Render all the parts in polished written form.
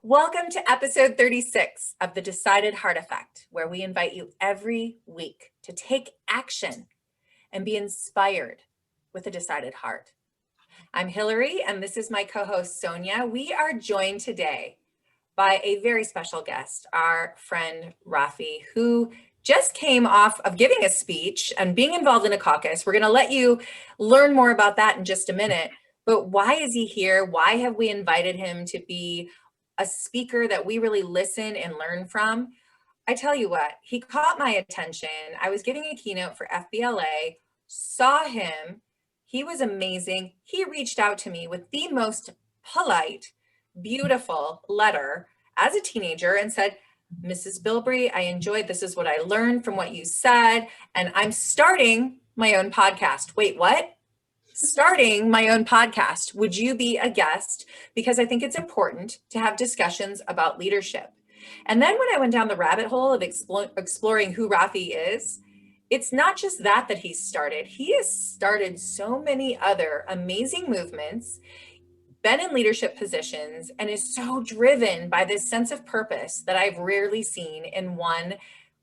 Welcome to episode 36 of the Decided Heart Effect, where we invite you every week to take action and be inspired with a decided heart. I'm Hillary, and this is my co-host Sonia. We are joined today by a very special guest, our friend Raphi, who just came off of giving a speech and being involved in a caucus. We're going to let you learn more about that in just a minute. But why is he here? Why have we invited him to be a speaker that we really listen and learn from? I tell you what, he caught my attention. I was giving a keynote for FBLA, saw him. He was amazing. He reached out to me with the most polite, beautiful letter as a teenager and said, Mrs. Bilbrey, I enjoyed, this is what I learned from what you said, and I'm starting my own podcast. Wait, what? Starting my own podcast. Would you be a guest? Because I think it's important to have discussions about leadership. And then when I went down the rabbit hole of exploring who Raphi is, it's not just that he's started. He has started so many other amazing movements, been in leadership positions, and is so driven by this sense of purpose that I've rarely seen in one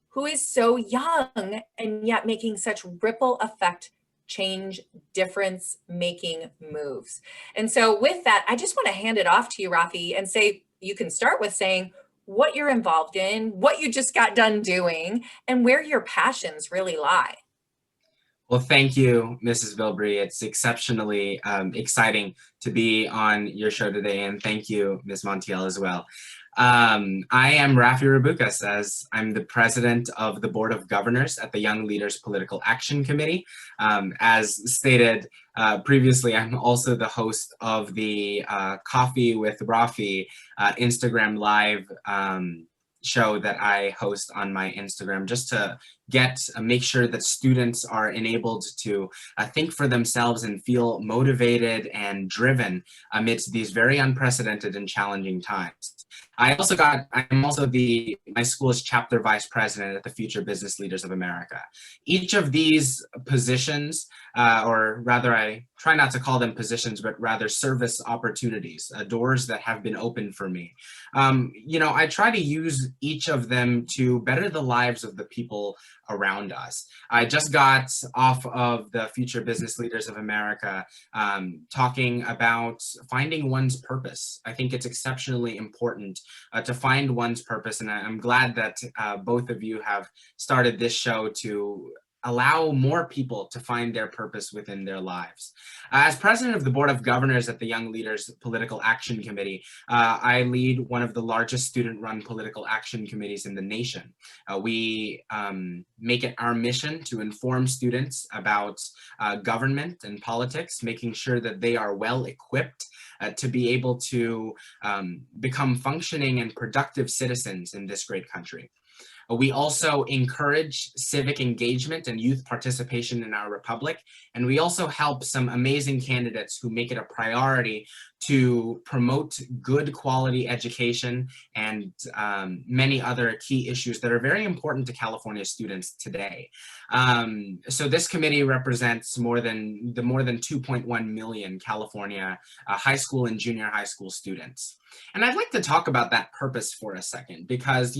who is so young and yet making such ripple effect change, difference making moves. And so with that, I just want to hand it off to you, Raphi, and say, you can start with saying what you're involved in, what you just got done doing, and where your passions really lie. Well, thank you, Mrs. Bilbrey. It's exceptionally exciting to be on your show today, and thank you, Ms. Montiel, as well. I am Raphi Rebucas, as I'm the president of the Board of Governors at the Young Leaders Political Action Committee. As stated previously, I'm also the host of the Coffee with Raphi Instagram Live show that I host on my Instagram, just to make sure that students are enabled to think for themselves and feel motivated and driven amidst these very unprecedented and challenging times. I'm also my school's chapter vice president at the Future Business Leaders of America. Each of these positions, or rather I try not to call them positions, but rather service opportunities, doors that have been opened for me. I try to use each of them to better the lives of the people around us. I just got off of the Future Business Leaders of America talking about finding one's purpose. I think it's exceptionally important to find one's purpose, and I'm glad that both of you have started this show to allow more people to find their purpose within their lives. As president of the Board of Governors at the Young Leaders Political Action Committee, I lead one of the largest student-run political action committees in the nation. We make it our mission to inform students about government and politics, making sure that they are well equipped to be able to become functioning and productive citizens in this great country. We also encourage civic engagement and youth participation in our republic, and we also help some amazing candidates who make it a priority to promote good quality education and many other key issues that are very important to California students today. So this committee represents more than 2.1 million California high school and junior high school students. And I'd like to talk about that purpose for a second, because,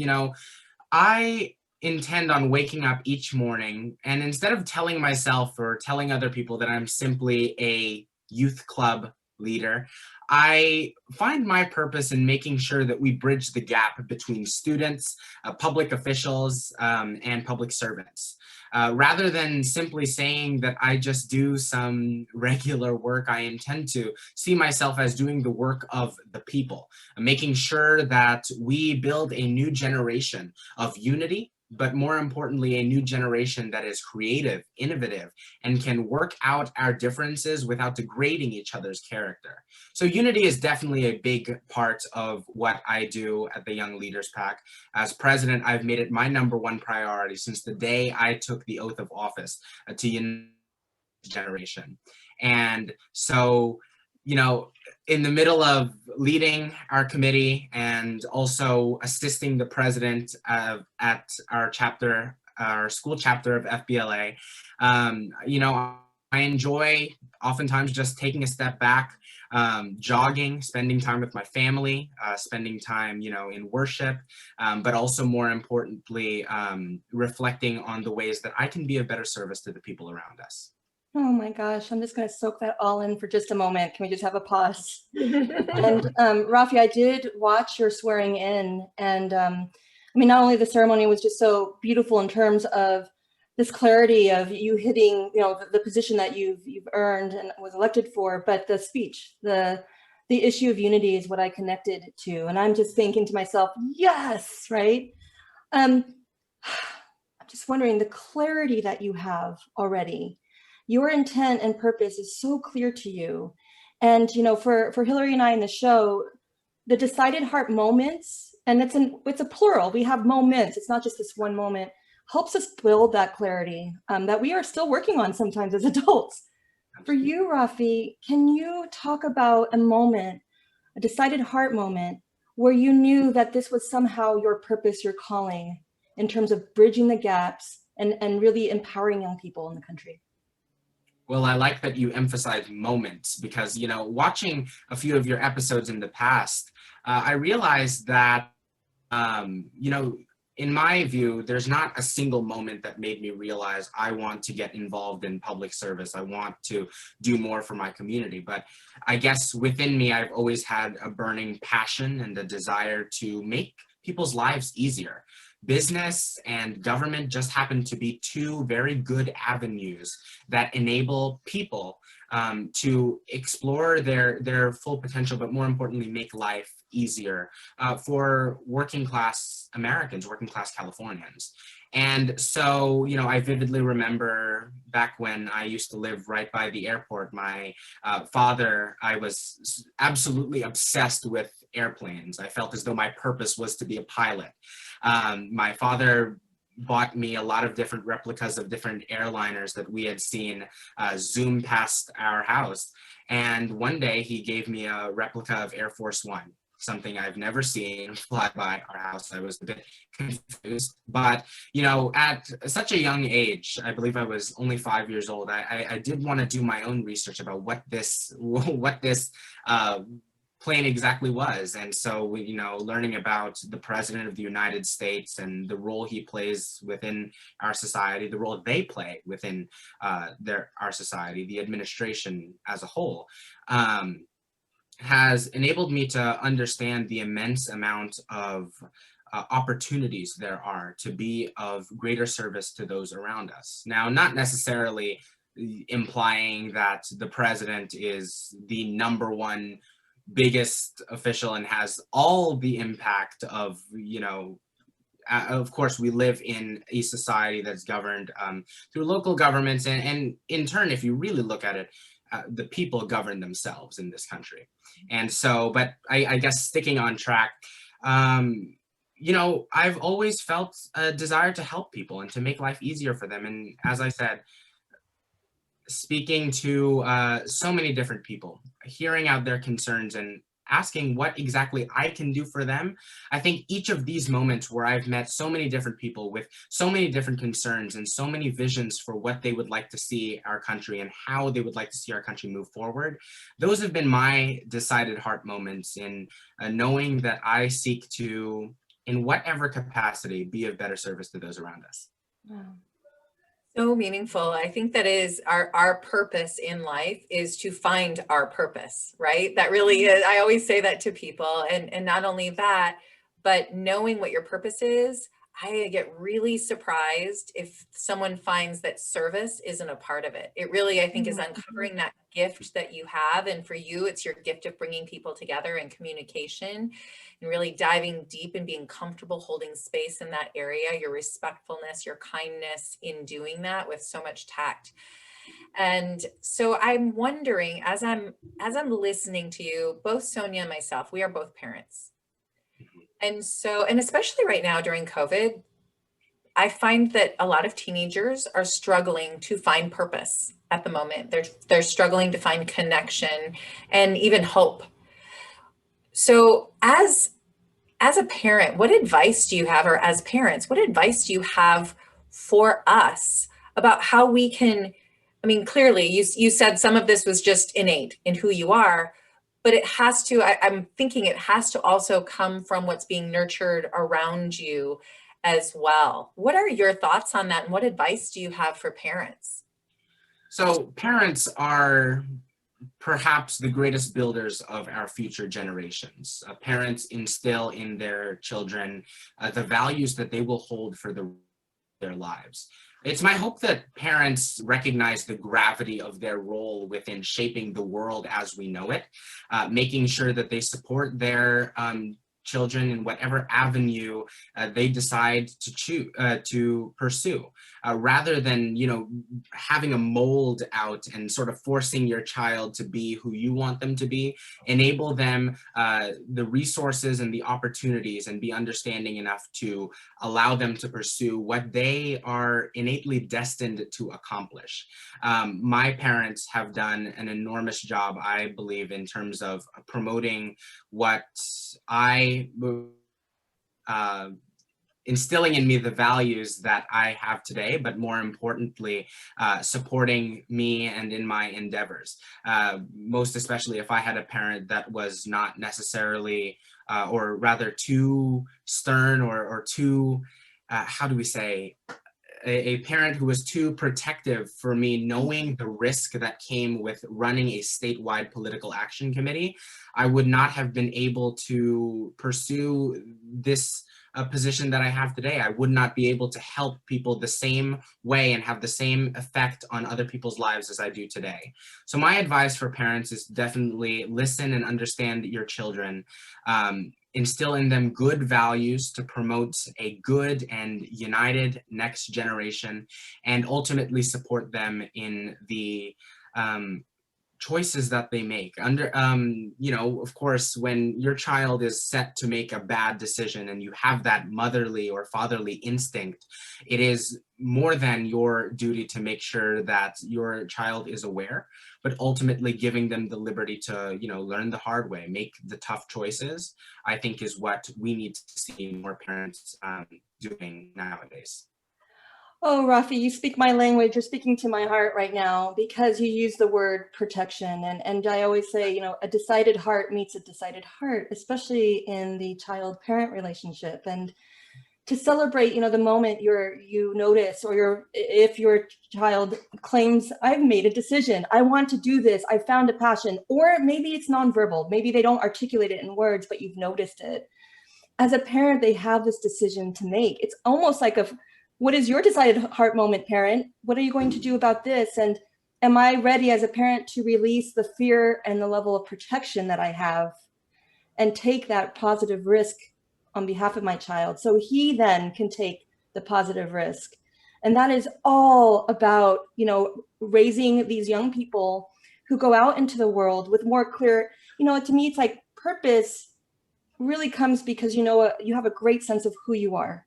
I intend on waking up each morning, and instead of telling myself or telling other people that I'm simply a youth club leader, I find my purpose in making sure that we bridge the gap between students, public officials, and public servants. Rather than simply saying that I just do some regular work, I intend to see myself as doing the work of the people, making sure that we build a new generation of unity, but more importantly, a new generation that is creative, innovative, and can work out our differences without degrading each other's character. So unity is definitely a big part of what I do at the Young Leaders PAC. As president, I've made it my #1 priority since the day I took the oath of office to unite the generation. And so, in the middle of leading our committee and also assisting the president at our school chapter of FBLA, I enjoy oftentimes just taking a step back, jogging, spending time with my family, spending time, in worship, but also more importantly, reflecting on the ways that I can be of better service to the people around us. Oh my gosh, I'm just going to soak that all in for just a moment. Can we just have a pause? And Raphi, I did watch your swearing in, and not only the ceremony was just so beautiful in terms of this clarity of you hitting, the position that you've earned and was elected for, but the speech, the issue of unity is what I connected to, and I'm just thinking to myself, yes, right? I'm just wondering the clarity that you have already. Your intent and purpose is so clear to you. And, for Hillary and I in the show, the decided heart moments, and it's a plural, we have moments, it's not just this one moment, helps us build that clarity that we are still working on sometimes as adults. For you, Raphi, can you talk about a moment, a decided heart moment, where you knew that this was somehow your purpose, your calling, in terms of bridging the gaps and really empowering young people in the country? Well, I like that you emphasize moments because, watching a few of your episodes in the past, I realized that, in my view, there's not a single moment that made me realize I want to get involved in public service. I want to do more for my community. But I guess within me, I've always had a burning passion and a desire to make people's lives easier. Business and government just happen to be two very good avenues that enable people to explore their full potential, but more importantly, make life easier for working class Americans, working class Californians. And so, I vividly remember back when I used to live right by the airport, my father, I was absolutely obsessed with airplanes. I felt as though my purpose was to be a pilot. My father bought me a lot of different replicas of different airliners that we had seen zoom past our house. And one day he gave me a replica of Air Force One, something I've never seen fly by our house. I was a bit confused, but at such a young age, I believe I was only 5 years old, I did want to do my own research about what this plane exactly was. And so, learning about the President of the United States and the role he plays within our society, the role they play within our society, the administration as a whole, has enabled me to understand the immense amount of opportunities there are to be of greater service to those around us. Now, not necessarily implying that the president is the number one biggest official and has all the impact of, of course, we live in a society that's governed through local governments. And in turn, if you really look at it, the people govern themselves in this country. And so, but I guess sticking on track, I've always felt a desire to help people and to make life easier for them. And as I said, speaking to so many different people, hearing out their concerns and asking what exactly I can do for them. I think each of these moments where I've met so many different people with so many different concerns and so many visions for what they would like to see our country and how they would like to see our country move forward, those have been my decided heart moments in knowing that I seek to, in whatever capacity, be of better service to those around us. Wow. So meaningful. I think that is our purpose in life is to find our purpose, right? That really is, I always say that to people. And not only that, but knowing what your purpose is, I get really surprised if someone finds that service isn't a part of it. It really, I think, is uncovering that gift that you have. And for you, it's your gift of bringing people together and communication and really diving deep and being comfortable holding space in that area, your respectfulness, your kindness in doing that with so much tact. And so I'm wondering, as I'm listening to you, both Sonia and myself, we are both parents. And so, and especially right now during COVID, I find that a lot of teenagers are struggling to find purpose at the moment. They're struggling to find connection and even hope. So as a parent, what advice do you have, or as parents, what advice do you have for us about how we can I mean, clearly you said some of this was just innate in who you are, but it has to, I'm thinking it has to also come from what's being nurtured around you as well. What are your thoughts on that, and what advice do you have for parents? So parents are perhaps the greatest builders of our future generations. Parents instill in their children the values that they will hold for their lives. It's my hope that parents recognize the gravity of their role within shaping the world as we know it, making sure that they support their children in whatever avenue they decide to choose to pursue, rather than having a mold out and sort of forcing your child to be who you want them to be. Enable them the resources and the opportunities, and be understanding enough to allow them to pursue what they are innately destined to accomplish. My parents have done an enormous job, I believe, in terms of promoting what instilling in me the values that I have today, but more importantly, supporting me and in my endeavors. Most especially if I had a parent that was not necessarily, or rather too stern or too, how do we say, a parent who was too protective for me, knowing the risk that came with running a statewide political action committee. I would not have been able to pursue this position that I have today. I would not be able to help people the same way and have the same effect on other people's lives as I do today. So my advice for parents is definitely listen and understand your children. Instill in them good values to promote a good and united next generation, and ultimately support them in the choices that they make. Of course, when your child is set to make a bad decision and you have that motherly or fatherly instinct, it is more than your duty to make sure that your child is aware, but ultimately giving them the liberty to, learn the hard way, make the tough choices, I think is what we need to see more parents doing nowadays. Oh, Raphi, you speak my language. You're speaking to my heart right now, because you use the word protection. And I always say, a decided heart meets a decided heart, especially in the child-parent relationship. And to celebrate, the moment you notice, or if your child claims, I've made a decision, I want to do this, I found a passion, or maybe it's nonverbal, maybe they don't articulate it in words, but you've noticed it. As a parent, they have this decision to make. It's almost like what is your decided heart moment, parent? What are you going to do about this? And am I ready as a parent to release the fear and the level of protection that I have, and take that positive risk on behalf of my child, so he then can take the positive risk? And that is all about, raising these young people who go out into the world with more clear, to me, it's like purpose really comes because, you have a great sense of who you are.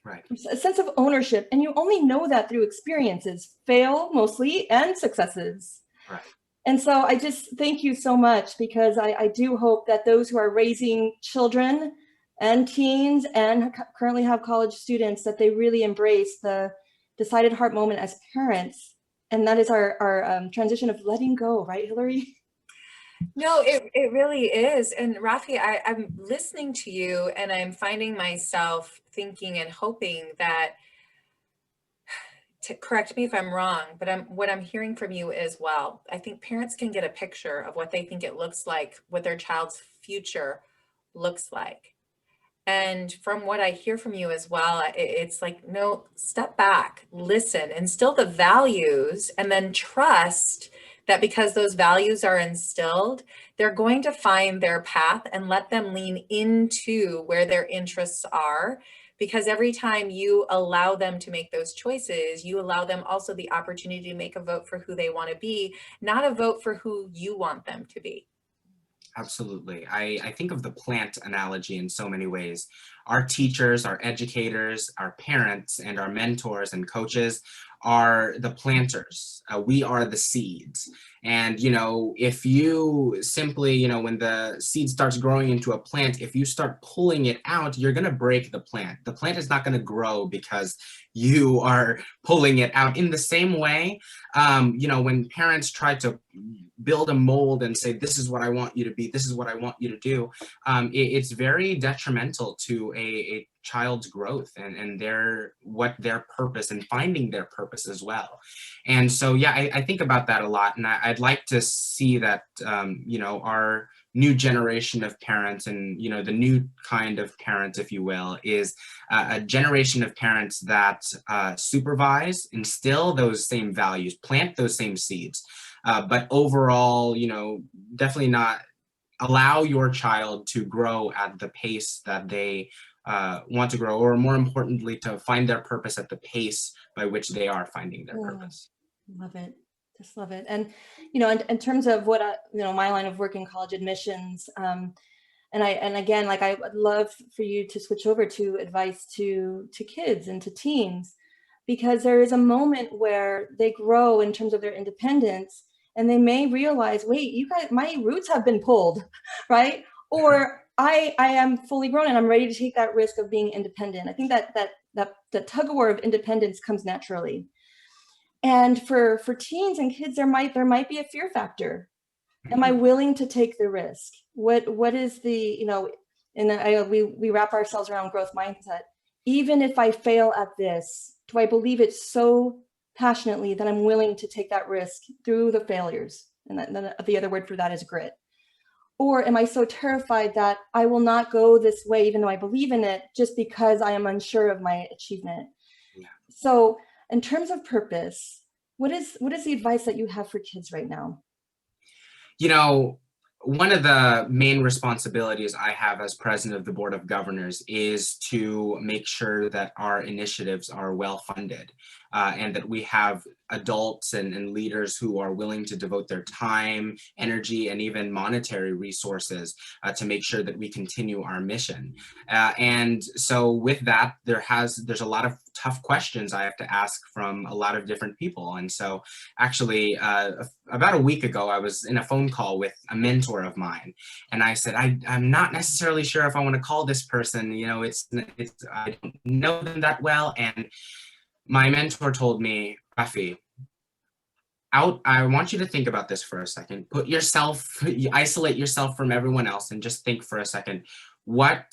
Right. A sense of ownership. And you only know that through experiences, fail mostly, and successes. Right. And so I just thank you so much, because I do hope that those who are raising children and teens and currently have college students, that they really embrace the decided heart moment as parents. And that is our transition of letting go, right, Hillary? No, it really is. And Raphi, I'm listening to you, and I'm finding myself thinking and hoping that, correct me if I'm wrong, but what I'm hearing from you is, well, I think parents can get a picture of what they think it looks like, what their child's future looks like. And from what I hear from you as well, it's like, no, step back, listen, instill the values, and then trust that because those values are instilled, they're going to find their path, and let them lean into where their interests are. Because every time you allow them to make those choices, you allow them also the opportunity to make a vote for who they want to be, not a vote for who you want them to be. Absolutely. I think of the plant analogy in so many ways. Our teachers, our educators, our parents, and our mentors and coaches are the planters. We are the seeds. And, if you simply, when the seed starts growing into a plant, if you start pulling it out, you're going to break the plant. The plant is not going to grow because you are pulling it out. In the same way, when parents try to build a mold and say, this is what I want you to be, this is what I want you to do, it's very detrimental to a child's growth and their purpose and finding their purpose as well. And so, yeah, I think about that a lot. And I'd like to see that, our new generation of parents and, the new kind of parents, if you will, is a generation of parents that supervise, instill those same values, plant those same seeds. But overall, definitely not allow your child to grow at the pace that they want to grow, or more importantly, to find their purpose at the pace by which they are finding their purpose. Love it. Just love it. And, in terms of what, my line of work in college admissions, and again, like I would love for you to switch over to advice to kids and to teens, because there is a moment where they grow in terms of their independence and they may realize, wait, you guys, my roots have been pulled, right? Or I am fully grown and I'm ready to take that risk of being independent. I think that the tug of war of independence comes naturally. And for teens and kids, there might be a fear factor. Am I willing to take the risk? What is the, we wrap ourselves around growth mindset. Even if I fail at this, do I believe it so passionately that I'm willing to take that risk through the failures? And then the other word for that is grit. Or am I so terrified that I will not go this way, even though I believe in it, just because I am unsure of my achievement? Yeah. So in terms of purpose, what is the advice that you have for kids right now? One of the main responsibilities I have as president of the Board of Governors is to make sure that our initiatives are well funded, and that we have adults and leaders who are willing to devote their time, energy, and even monetary resources to make sure that we continue our mission. And so with that, there's a lot of tough questions I have to ask from a lot of different people. And so actually, about a week ago, I was in a phone call with a mentor of mine, and I said, I'm not necessarily sure if I want to call this person, I don't know them that well. And my mentor told me, Raphi, I want you to think about this for a second. Isolate yourself from everyone else and just think for a second, what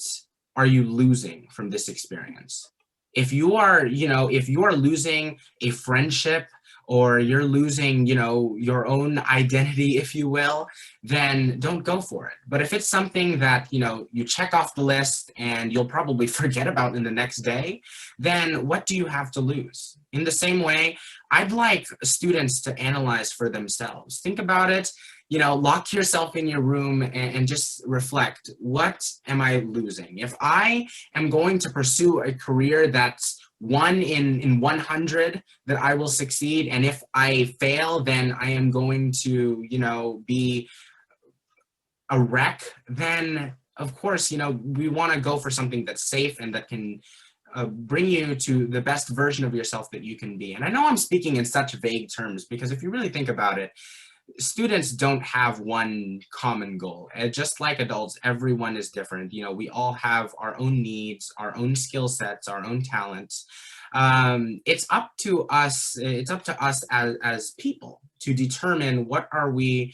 are you losing from this experience? If you are losing a friendship, or you're losing, your own identity, if you will, then don't go for it. But if it's something that, you check off the list and you'll probably forget about in the next day, then what do you have to lose? In the same way, I'd like students to analyze for themselves. Think about it, lock yourself in your room and just reflect, what am I losing? If I am going to pursue a career that's 1 in 100 that I will succeed, and if I fail, then I am going to, be a wreck, then of course, we want to go for something that's safe and that can bring you to the best version of yourself that you can be. And I know I'm speaking in such vague terms, because if you really think about it, students don't have one common goal. Just like adults, everyone is different. We all have our own needs, our own skill sets, our own talents. It's up to us as people to determine what are we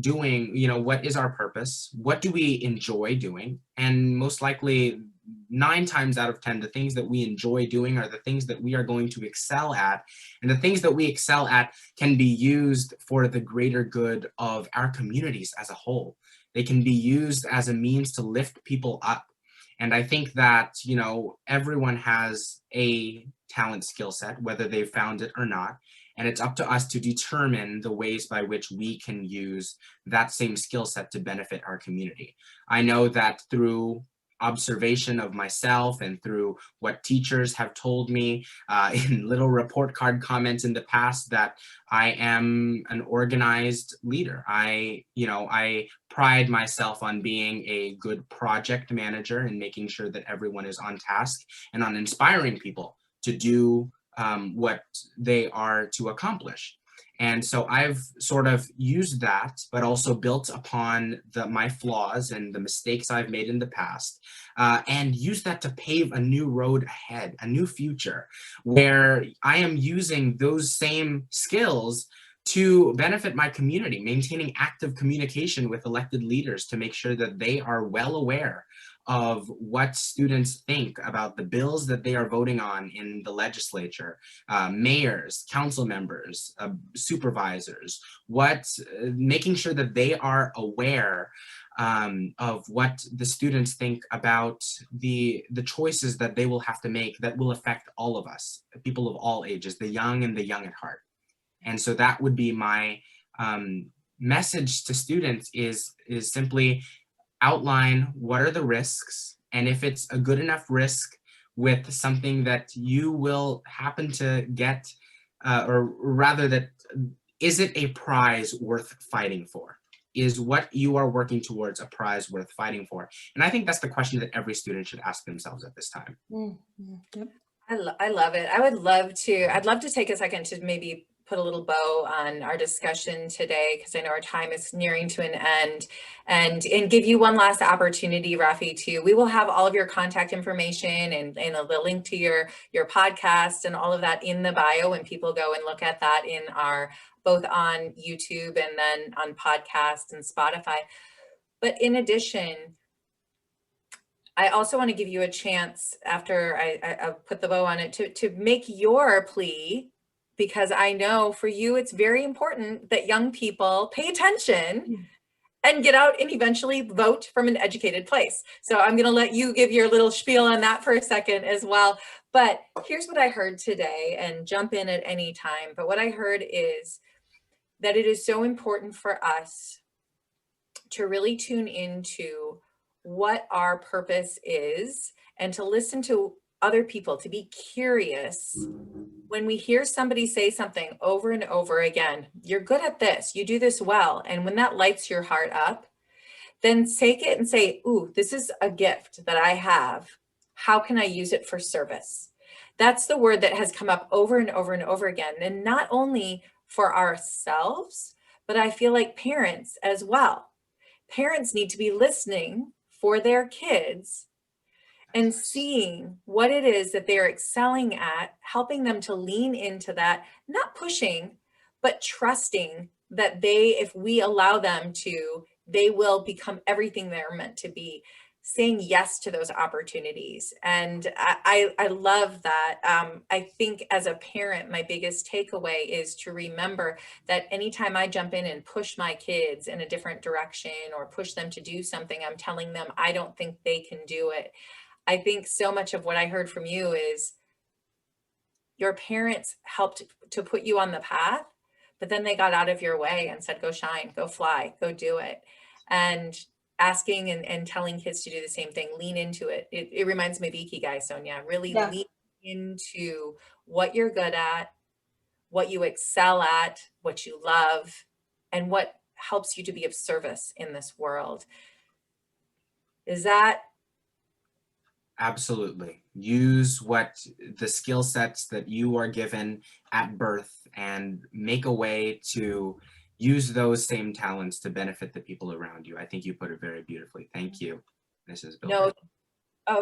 doing, what is our purpose, what do we enjoy doing, and most likely 9 times out of 10, the things that we enjoy doing are the things that we are going to excel at. And the things that we excel at can be used for the greater good of our communities as a whole. They can be used as a means to lift people up. And I think that, everyone has a talent skill set, whether they've found it or not. And it's up to us to determine the ways by which we can use that same skill set to benefit our community. I know that through observation of myself and through what teachers have told me in little report card comments in the past, that I am an organized leader. I pride myself on being a good project manager and making sure that everyone is on task, and on inspiring people to do what they are to accomplish. And so I've sort of used that, but also built upon my flaws and the mistakes I've made in the past, and used that to pave a new road ahead, a new future, where I am using those same skills to benefit my community, maintaining active communication with elected leaders to make sure that they are well aware of what students think about the bills that they are voting on in the legislature, mayors, council members, supervisors, making sure that they are aware of what the students think about the choices that they will have to make that will affect all of us, people of all ages, the young and the young at heart. And so that would be my message to students is simply outline what are the risks, and if it's a good enough risk with something that you will happen to get, or rather that, is it a prize worth fighting for? Is what you are working towards a prize worth fighting for? And I think that's the question that every student should ask themselves at this time. Mm-hmm. Yep. I love it. I'd love to take a second to maybe put a little bow on our discussion today, because I know our time is nearing to an end, and give you one last opportunity, Raphi, we will have all of your contact information and the link to your podcast and all of that in the bio when people go and look at that in both on YouTube and then on podcast and Spotify. But in addition, I also want to give you a chance after I put the bow on it to make your plea, because I know for you, it's very important that young people pay attention and get out and eventually vote from an educated place. So I'm going to let you give your little spiel on that for a second as well. But here's what I heard today, and jump in at any time. But what I heard is that it is so important for us to really tune into what our purpose is, and to listen to other people, to be curious. When we hear somebody say something over and over again, you're good at this, you do this well, and when that lights your heart up, then take it and say, ooh, this is a gift that I have. How can I use it for service? That's the word that has come up over and over and over again. And not only for ourselves, but I feel like parents as well. Parents need to be listening for their kids and seeing what it is that they're excelling at, helping them to lean into that, not pushing, but trusting that if we allow them to, they will become everything they're meant to be, saying yes to those opportunities. And I love that. I think as a parent, my biggest takeaway is to remember that anytime I jump in and push my kids in a different direction or push them to do something, I'm telling them I don't think they can do it. I think so much of what I heard from you is your parents helped to put you on the path, but then they got out of your way and said, go shine, go fly, go do it. And asking and telling kids to do the same thing, lean into it. It reminds me of Ikigai, Sonia, really lean into what you're good at, what you excel at, what you love, and what helps you to be of service in this world. Is that? Absolutely. Use the skill sets that you are given at birth and make a way to use those same talents to benefit the people around you. I think you put it very beautifully. Thank you, Mrs. Bilber.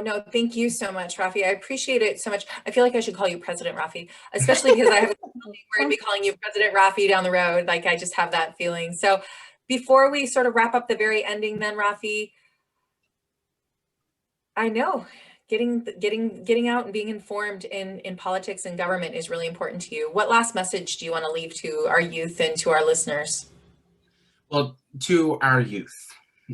No, thank you so much, Raphi. I appreciate it so much. I feel like I should call you President Raphi, especially because we're going to be calling you President Raphi down the road. Like, I just have that feeling. So before we sort of wrap up the very ending then, Raphi, I know getting out and being informed in politics and government is really important to you. What last message do you want to leave to our youth and to our listeners? Well, to our youth,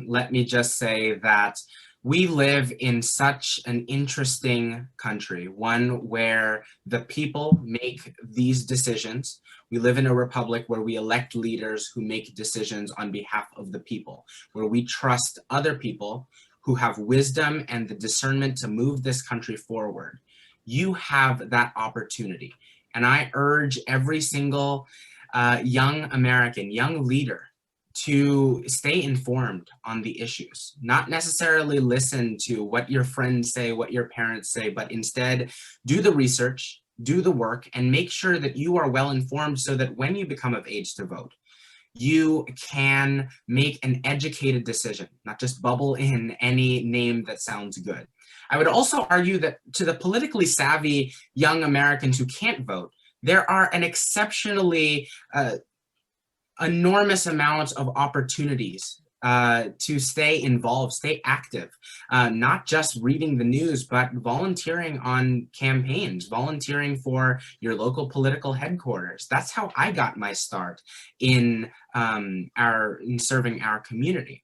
let me just say that we live in such an interesting country, one where the people make these decisions. We live in a republic where we elect leaders who make decisions on behalf of the people, where we trust other people who have wisdom and the discernment to move this country forward. You have that opportunity. And I urge every single young American, young leader, to stay informed on the issues, not necessarily listen to what your friends say, what your parents say, but instead do the research, do the work and make sure that you are well informed so that when you become of age to vote, you can make an educated decision, not just bubble in any name that sounds good. I would also argue that to the politically savvy young Americans who can't vote, there are an exceptionally enormous amount of opportunities to stay involved, stay active, not just reading the news, but volunteering on campaigns, volunteering for your local political headquarters. That's how I got my start in serving our community.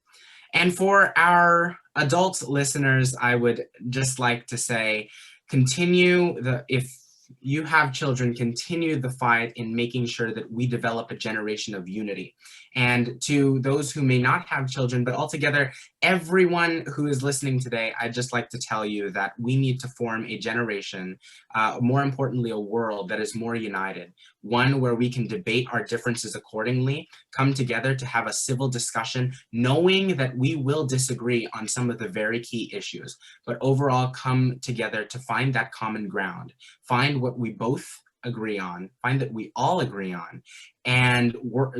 And for our adult listeners, I would just like to say, if you have children, continue the fight in making sure that we develop a generation of unity. And to those who may not have children, but altogether, everyone who is listening today, I'd just like to tell you that we need to form a generation, more importantly, a world that is more united, one where we can debate our differences accordingly, come together to have a civil discussion, knowing that we will disagree on some of the very key issues, but overall come together to find that common ground, find what we both agree on, find that we all agree on, and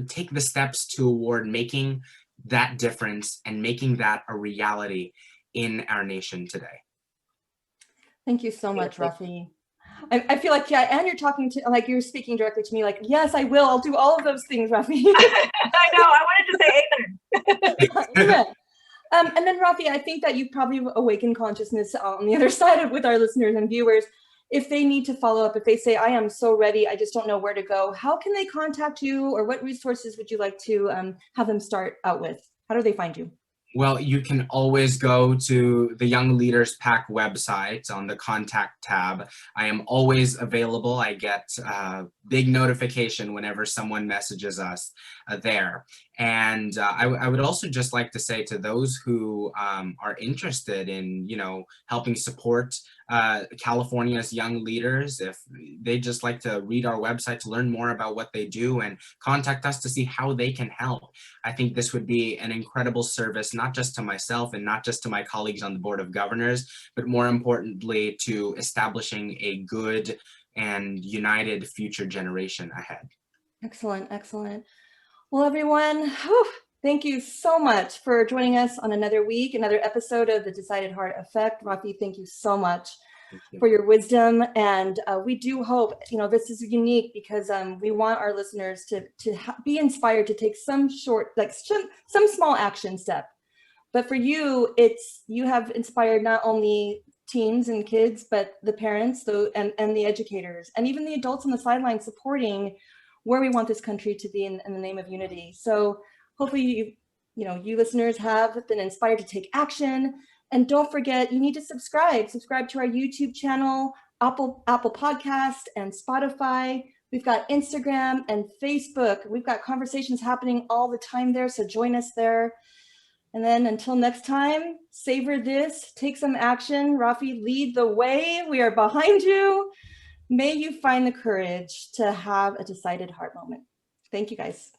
take the steps toward making that difference and making that a reality in our nation today. Thank you so much, Raphi. I feel like, yeah, and you're talking to, like, you're speaking directly to me, like, yes, I will. I'll do all of those things, Raphi. I know, I wanted to say amen. Amen. And then, Raphi, I think that you probably awaken consciousness on the other side with our listeners and viewers. If they need to follow up, if they say, I am so ready, I just don't know where to go, how can they contact you, or what resources would you like to have them start out with? How do they find you? Well, you can always go to the Young Leaders PAC website on the contact tab. I am always available. I get a big notification whenever someone messages us there. And I would also just like to say to those who are interested in, helping support California's young leaders, if they just like to read our website to learn more about what they do and contact us to see how they can help. I think this would be an incredible service, not just to myself and not just to my colleagues on the Board of Governors, but more importantly to establishing a good and united future generation ahead. Excellent, excellent. Well, everyone, thank you so much for joining us on another week, another episode of The Decided Heart Effect. Raphi, thank you so much for your wisdom. And we do hope, this is unique because we want our listeners to be inspired to take some small action step. But for you, you have inspired not only teens and kids, but the parents and the educators, and even the adults on the sidelines supporting where we want this country to be in the name of unity. So hopefully you listeners have been inspired to take action. And don't forget, you need to subscribe to our YouTube channel, Apple Podcast and Spotify. We've got Instagram and Facebook. We've got conversations happening all the time there, so join us there. And then until next time, savor this, take some action. Raphi, lead the way. We are behind you. May you find the courage to have a decided heart moment. Thank you, guys.